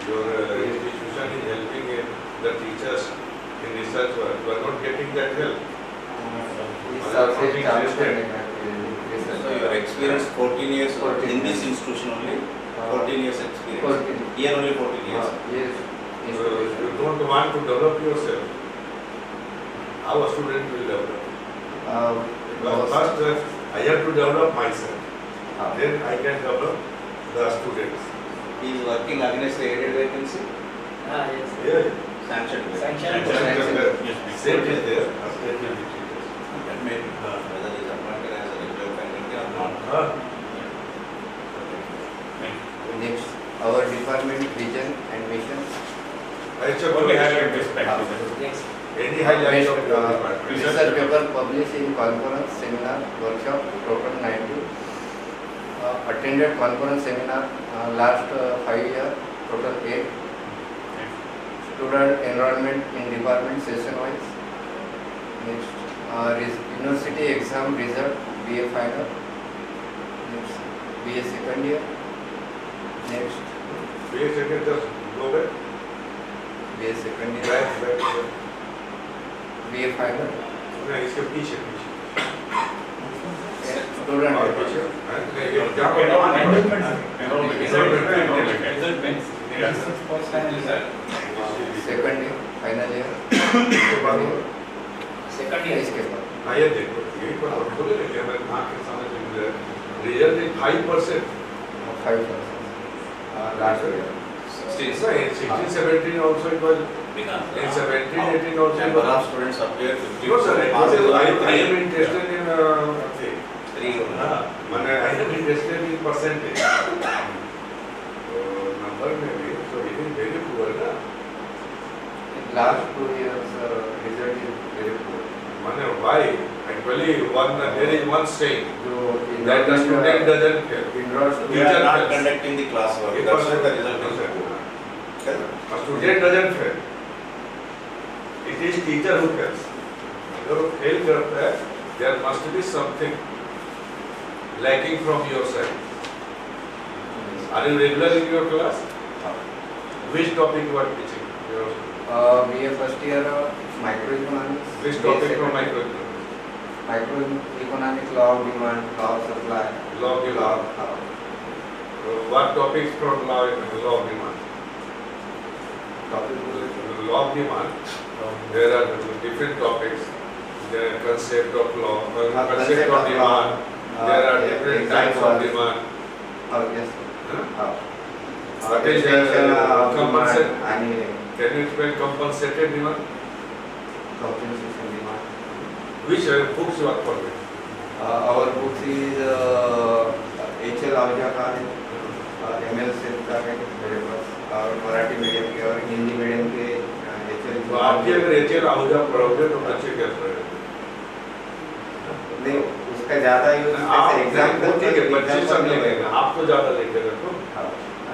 your institution is helping the teachers in research work. You are not getting that help. So your experience 14 years 14 in this years. institution only, 14 years experience. 14. Here only 14 years. Yes. You don't want to develop yourself. How a student will develop? First, I have to develop myself. Then I can develop the students. He is working against the aided vacancy, Yes. Yeah. sanctioned vacancy. Sanction. State is there. State will be treated. That may whether he is appointed as a regular faculty or not. Next, our department vision and mission. Okay, Next. any highlight of your Next, department? research paper published in conference, seminar, workshop, total 90. Attended conference seminar last 5 years, total 8. Student enrollment in department session wise. Next, university exam result, BA final. Next, BA second year. Next, BA second, just go back. BA second year. Back. BA final. नहीं, इसके पीछे Student और enrollment. पीछे क्या Second year, final year. Second year. इसके बाद हाँ ये देखो यही पर हम बोले ना कि हमारे आँख के सामने जो रिजल्ट है 5%. 5%. Last year. 16, 17 also it was. In 17, 18 also it Number was. of students appear 50. No sir, I am interested in Three. I am interested in percentage. So number may be, so it is very poor na. Last 2 years result is very poor. Why? Actually there is one saying जो that the student doesn't care. enrolled We are not Teacher conducting the classwork. It That's was- why the result is poor. A student doesn't fail. It is teacher who fails. If you fail करता है, there must be something lacking from your side. Are you regular in your class? Which topic you are teaching? BA first year microeconomics. Which BA topic second from year microeconomics? Microeconomics, law of demand, law of supply. Law of demand. What topics from law of demand? Topic Law of demand. There are different topics. The concept of law, concept of demand. There are different types of demand. yes. Huh? What is compensate? आणि Can you explain compensated demand? compensation demand. Which books you are following? Our books is HL Ahuja का है, ML set का है मेरे पास, और Marathi medium के और Hindi medium के HL तो आपके अगर HL आहूजा पढ़ोगे तो बच्चे क्या पढ़ेंगे? नहीं, उसका ज़्यादा यूज आप एग्जाम ठीक है, बच्चे सब लेंगे, आप तो ज़्यादा लेके रखो। हाँ,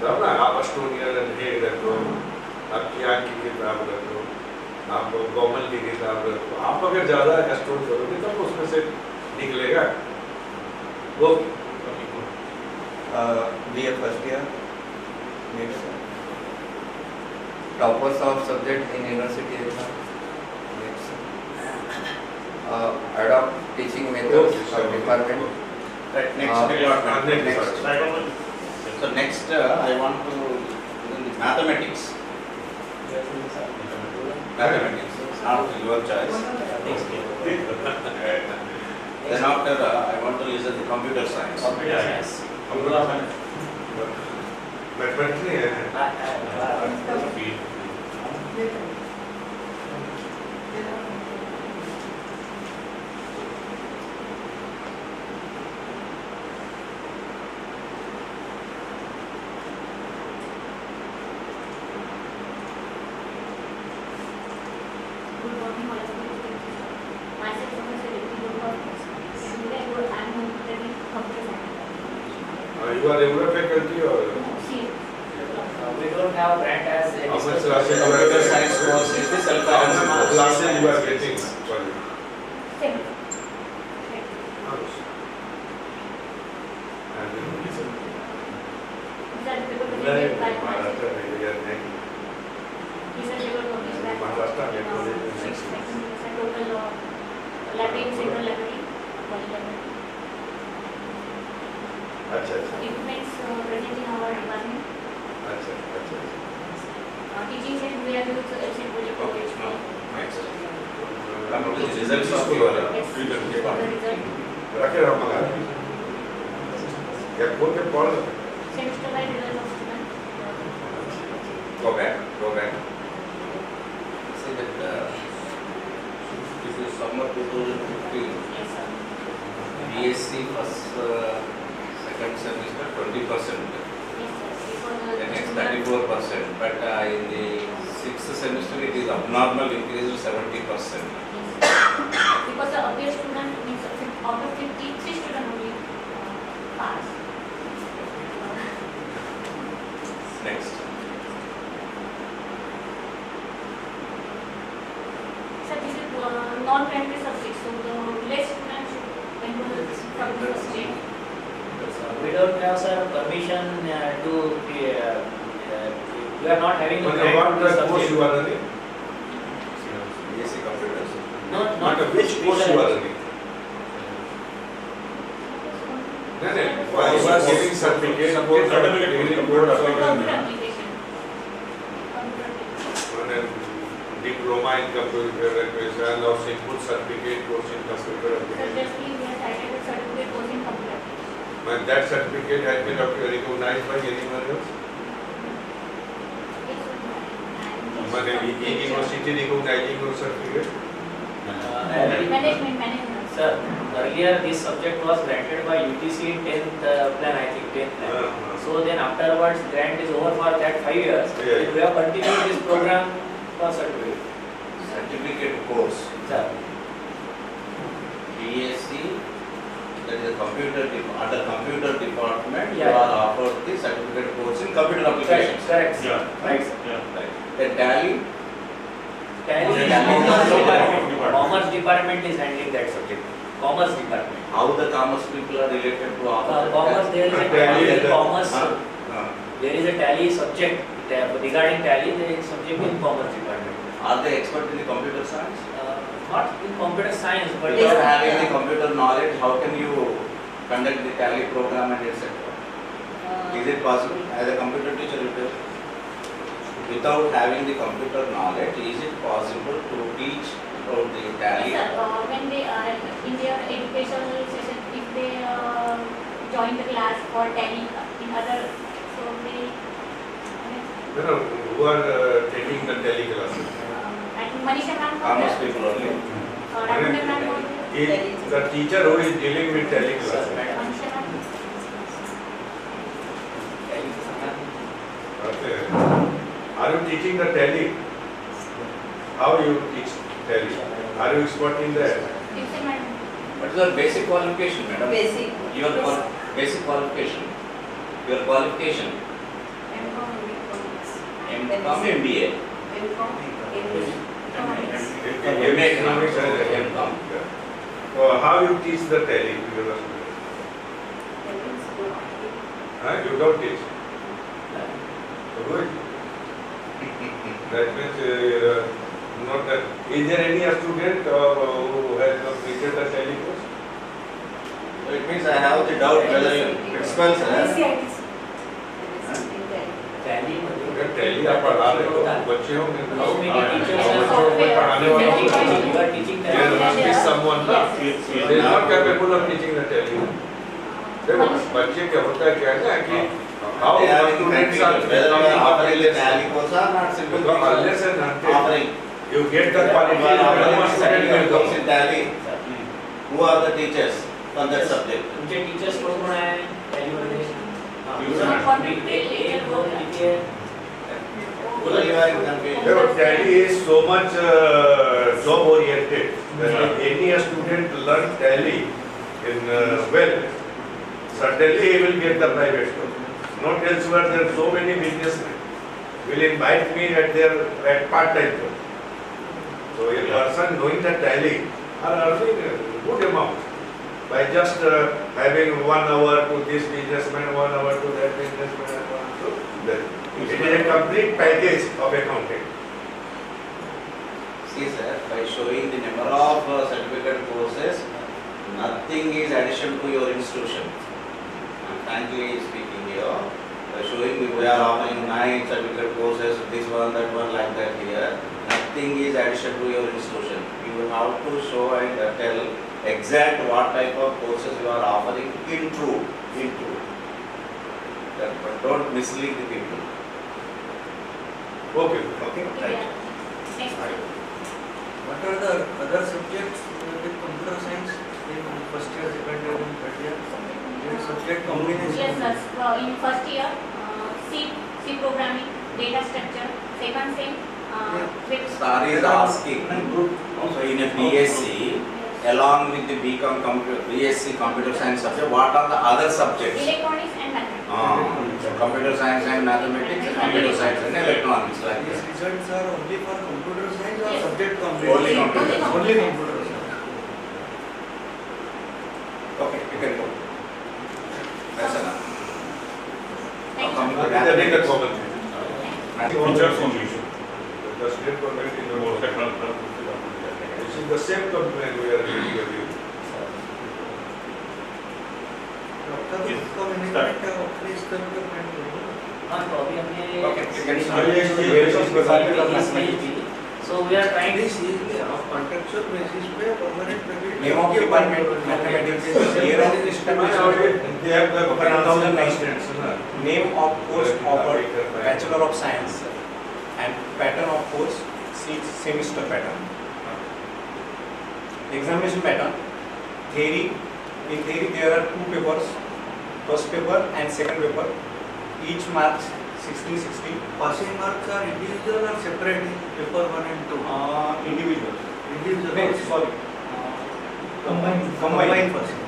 तब ना आप एस्टोनियन हेड रखो, आप कियान की किताब रखो, आप गॉमन की किताब रखो। आप अगर ज़्यादा एस्टोन करोगे तब उसमें से निकलेगा। वो BA first year. Next, toppers of subject in university exam. Next, adopt teaching methods of department. Right, next department. next. So next, I want to mathematics. Mathematics, not your choice. Then after, I want to listen to computer science. Mathematics नहीं है। You are regular faculty or? We don't have grant as a How much discussed- classes you are Computer getting? science course is the How self-finance many course. classes you are getting? Sorry. And Maharashtra Medical Bank. Research level published by Maharashtra Medical Bank. 6 seconds and total library in central library, Poly library. अच्छा अच्छा Equipments present in our department. अच्छा अच्छा Teaching set we have used LC project for HP. Come to the results of your Yes. freedom The department. result, रखे रहो मगर या खोल के पढ़ semester by result of student. Go back. Say that this is summer 2015. Yes, sir. BSc first, second semester 20%. Yes, sir. Before the The next student- 34%. But in the sixth semester it is abnormal increase to 70%. Because the appear student means out of 53 students only pass. Next. Sir, this is non-primary subject, so the less students should enroll from the subject. We don't have, sir, permission to, we are not having a मतलब grant what to the the course subject. you are running BSc computers. Not which course you are running नहीं why you are giving certificate for giving board Computer application application. Computer application. and diploma in computer application or input certificate course in computer Sir, application just we have cited a certificate course in computer application. and that certificate has been recognized by anyone else Yes, sir. माने university recognizing your certificate Management. Sir, earlier this subject was granted by UTC in 10th plan, I think 10th plan. So then afterwards grant is over for that 5 years. Yeah. Then we have continued this program for certificate. Certificate course. Sir, BSc, that is a under computer department, you Yeah. are offered the certificate course in computer applications. correct. Yeah. Right, sir. Right. The Tally, Tally is Tally is Commerce also department. Commerce department is handling that subject. Commerce department. how the commerce people are related to offer. Commerce, there is a Tally tally is in the- commerce. Uh, There is a tally subject regarding tally. There is subject in commerce department. Are they expert in the computer science? Not in computer science, but Without Yes. having the computer knowledge, how can you conduct the Tally program and etc.? Is it possible as a computer teacher? Without having the computer knowledge, is it possible to teach about the Tally? Yes, sir. When they are in their educational session, if they join the class for Tally in other, so they you know who are taking the Tally classes and Manisha ma'am. Commerce people only. Raghunandan ma'am. is the teacher who is dealing with Tally Sir, classes madam. Manisha ma'am. okay are you teaching the Tally how you teach Tally are you expert in that Yes, sir, madam. What is your basic qualification, madam? Basic. Your basic qualification. Your qualification. M.Com. M.Com, MBA. M.Com. English. MA economics or M.Com. so how you teach the Tally to your students you don't teach good that means not that is there any student who has completed the Tally course So it means I have the doubt whether your principals have. Tally अगर Tally आप पढ़ा रहे हो बच्चे होंगे How many teachers हाँ, are बच्चों को पढ़ाने वाले You होंगे are teaching there Tally. must be someone ना they are not capable of teaching the Tally देखो बच्चे क्या होता है क्या है ना कि how They are students are whether you are offering the Tally course or not simple. because unless and until Offering. you get the quality You are offering one the student will course come in Tally. Who are the teachers on that subject? तुमचे teachers कोण आहे Tally मध्ये? Who you are in confusion? देखो Tally is so much job oriented that if any student learn Tally in well certainly he will get the private job not elsewhere there are so many businessmen will invite me at part-time job so a person knowing the Tally are earning a good amount by just having 1 hour to this businessman 1 hour to that businessman and so on. It is a complete package of accounting. See sir, by showing the number of certificate courses, nothing is addition to your institution. And frankly speaking here, by showing we are offering 9 certificate courses, this one, that one, like that here, nothing is addition to your institution. You have to show and tell exact what type of courses you are offering in true. But don't mislead the people. Okay. Okay? Yeah. Next. What are the other subjects with computer science in first year, second year, and third year? There is subject combination. Yes, sir. In first year, C programming, data structure. Second thing, with Star is asking, so in a BSc, along with the BSc computer science subject, what are the other subjects? electronics and mathematics. Computer science and mathematics, computer science and electronics, like These that. results are only for computer science or Yes. subject combination? Only computer. Only computer science. Okay, you can go. That's enough. Thank Coming you. to That is the mathematics. common thing. Teacher solution. The state government in the world. This is the same complaint we are getting with you. Doctor इसका management क्या अपने स्तर पे plan करेंगे? हाँ, तो अभी हमने Okay, you can start. So we are trying This is contractual basis पे permanent package. Name of department, mathematics, year of establishment, They have the 10,000 constants, na? name of course offered, Bachelor of Science, and pattern of course, semester pattern. Examination pattern, theory, in theory there are 2 papers, first paper and second paper, each marks 60. Passing marks are individual or separate? Paper 1 and 2. Individual. Individual. No, sorry. Combined passing.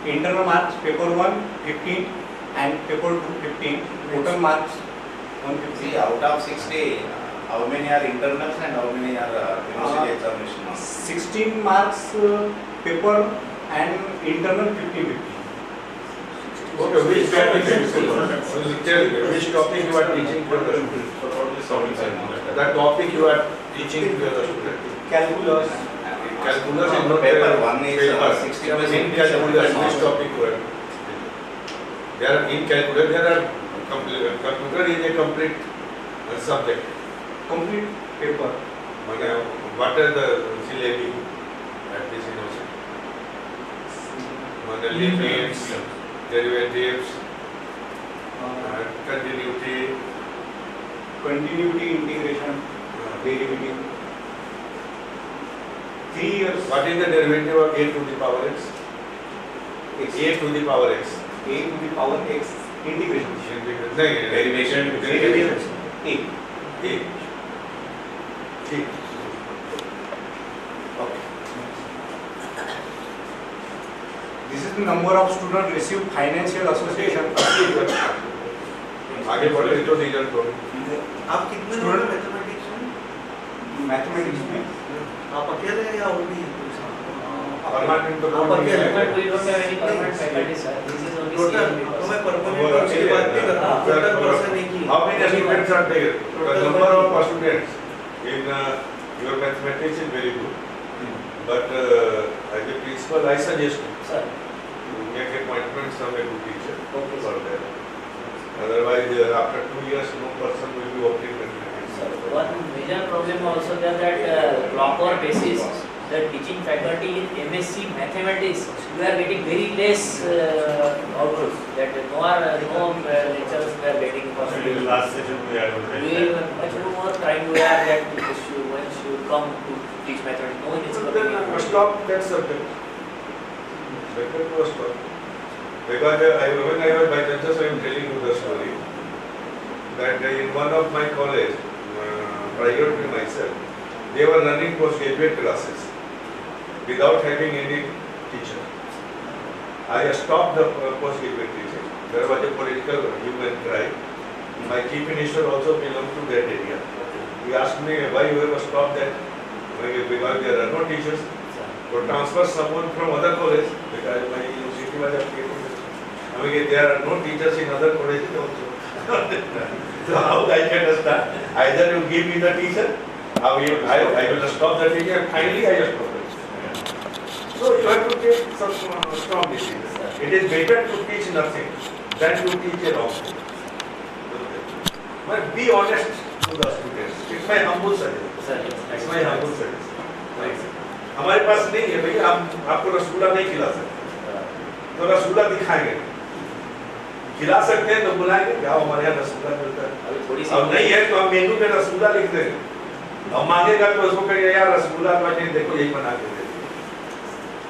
Internal marks, paper 1 15 and paper 2 15. Total marks 150. See, out of 60, how many are internals and how many are university examination? 16 marks paper and internal 50-50. Okay, which topic which topic you are teaching to the student? So totally 75. The topic you are teaching to the student. Calculus. Calculus is No, not paper there. one is, Paper. 60%. In calculus, which topic you are? There are in calculus there are computer is a complete subject. Complete paper. What are the syllabi at this university? Limits, derivatives, continuity, Continuity, integration, derivative. 3 years. What is the derivative of a to the power x? A to the power x. A to the power x integration. Derivation. Derivation. A. A. ठीक. This is the number of students received financial association. आगे बढ़े तो result हो. आप कितने लोग हैं mathematics में? Mathematics में आप अकेले हैं या और भी हैं कोई साथ? परमानेंट तो आप कोई नहीं अकेले है. but we don't have any permanent faculty, sir. This is only total CMB तो person. मैं परमानेंट और की बात नहीं कर रहा हूँ, टोटल पर्सन एक ही. How many students are there? The number of students in your mathematics is very good. But as a principal, I suggest you Sir, to make appointments from a good teacher okay, for sir. that. Otherwise, after 2 years, no person will be opting mathematics. Sir, one major problem also there that proper basis, the teaching faculty in MSc mathematics, we are getting very less output. That no lecturers we are getting for In the last session we had we were much more trying to have that once you come to teach mathematics, no one is So coming then in. stop that subject. Better to stop. Because when I was by just I am telling you the story that in one of my college, prior to myself, they were running postgraduate classes without having any teacher. I stopped the postgraduate teaching. There was a political hue and cry. My chief minister also belonged to that area. He asked me why you have stopped that. Because there are no teachers. To transfer someone from other college because my university was affiliated. I mean, there are no teachers in other colleges also. So how I can understand? Either you give me the teacher, I will stop the teacher, and finally I just stop the teacher. So you have to take some strong decisions. It is better to teach nothing than to teach a wrong thing. But be honest to the students. It's my humble suggestion. It's my humble suggestion. हमारे पास नहीं है भैया, हम आपको रसगुल्ला नहीं खिला सकते, तो रसगुल्ला दिखाएंगे, खिला सकते हैं तो बुलाएंगे, क्या हमारे यहाँ रसगुल्ला मिलता है, अब नहीं है तो हम मेनू में रसगुल्ला लिख देंगे, अब मांगेगा तो उसको कहेंगे यार रसगुल्ला तो आज देखो यही बना के दे,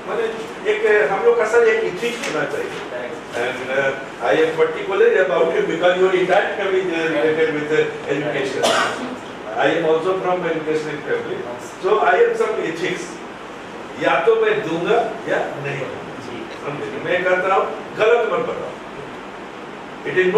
माने एक हम लोग का सर एक इथिक्स होना चाहिए, and I am particular about it because your entire family is related with education. I am also from educational family, so I have some ethics. या तो मैं दूंगा या नहीं, मैं करता हूँ, गलत मत बताओ। It is